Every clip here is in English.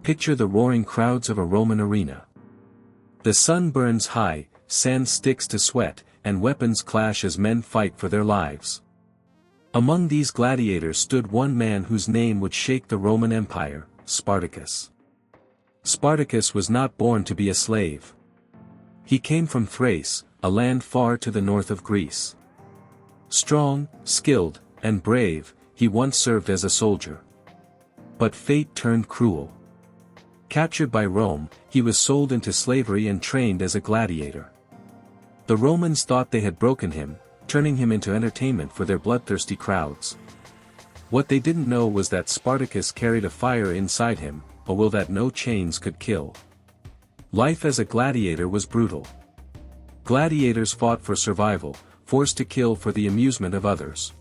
Picture the roaring crowds of a Roman arena. The sun burns high, sand sticks to sweat, and weapons clash as men fight for their lives. Among these gladiators stood one man whose name would shake the Roman Empire, Spartacus. Spartacus was not born to be a slave. He came from Thrace, a land far to the north of Greece. Strong, skilled, and brave, he once served as a soldier. But fate turned cruel. Captured by Rome, he was sold into slavery and trained as a gladiator. The Romans thought they had broken him, turning him into entertainment for their bloodthirsty crowds. What they didn't know was that Spartacus carried a fire inside him, a will that no chains could kill. Life as a gladiator was brutal. Gladiators fought for survival, forced to kill for the amusement of others.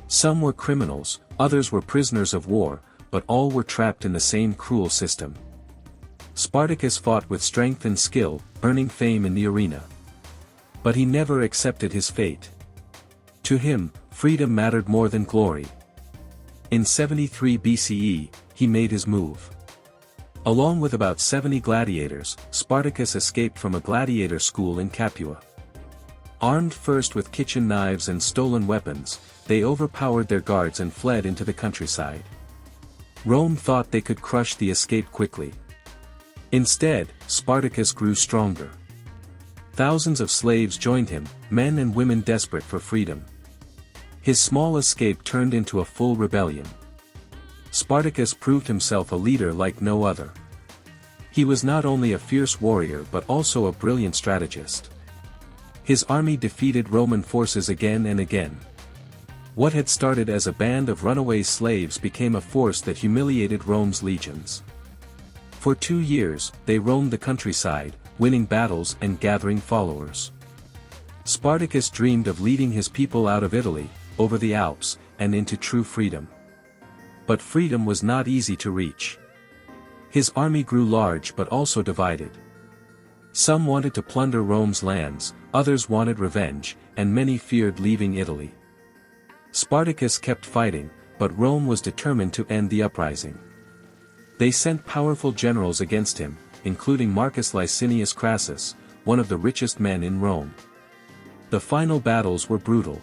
Some were criminals, others were prisoners of war, but all were trapped in the same cruel system. Spartacus fought with strength and skill, earning fame in the arena. But he never accepted his fate. To him, freedom mattered more than glory. In 73 BCE, he made his move. Along with about 70 gladiators, Spartacus escaped from a gladiator school in Capua. Armed first with kitchen knives and stolen weapons, they overpowered their guards and fled into the countryside. Rome thought they could crush the escape quickly. Instead, Spartacus grew stronger. Thousands of slaves joined him, men and women desperate for freedom. His small escape turned into a full rebellion. Spartacus proved himself a leader like no other. He was not only a fierce warrior but also a brilliant strategist. His army defeated Roman forces again and again. What had started as a band of runaway slaves became a force that humiliated Rome's legions. For 2 years, they roamed the countryside, winning battles and gathering followers. Spartacus dreamed of leading his people out of Italy, over the Alps, and into true freedom. But freedom was not easy to reach. His army grew large but also divided. Some wanted to plunder Rome's lands, others wanted revenge, and many feared leaving Italy. Spartacus kept fighting, but Rome was determined to end the uprising. They sent powerful generals against him, including Marcus Licinius Crassus, one of the richest men in Rome. The final battles were brutal.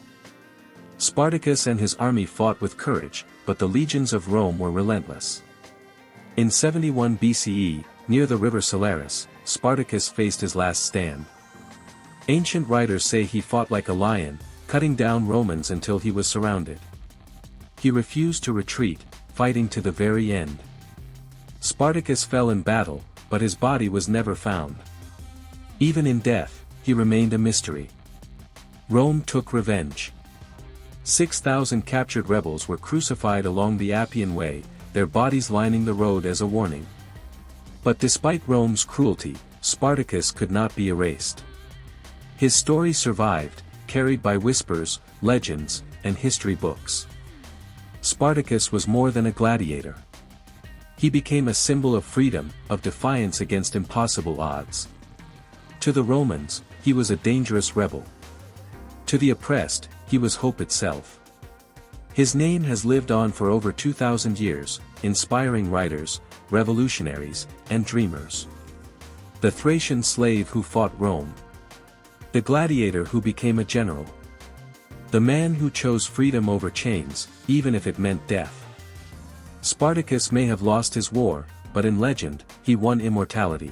Spartacus and his army fought with courage, but the legions of Rome were relentless. In 71 BCE, near the river Salaris, Spartacus faced his last stand. Ancient writers say he fought like a lion, cutting down Romans until he was surrounded. He refused to retreat, fighting to the very end. Spartacus fell in battle, but his body was never found. Even in death, he remained a mystery. Rome took revenge. 6,000 captured rebels were crucified along the Appian Way, their bodies lining the road as a warning. But despite Rome's cruelty, Spartacus could not be erased. His story survived, carried by whispers, legends, and history books. Spartacus was more than a gladiator. He became a symbol of freedom, of defiance against impossible odds. To the Romans, he was a dangerous rebel. To the oppressed, he was hope itself. His name has lived on for over 2,000 years, inspiring writers, revolutionaries, and dreamers. The Thracian slave who fought Rome. The gladiator who became a general. The man who chose freedom over chains, even if it meant death. Spartacus may have lost his war, but in legend, he won immortality.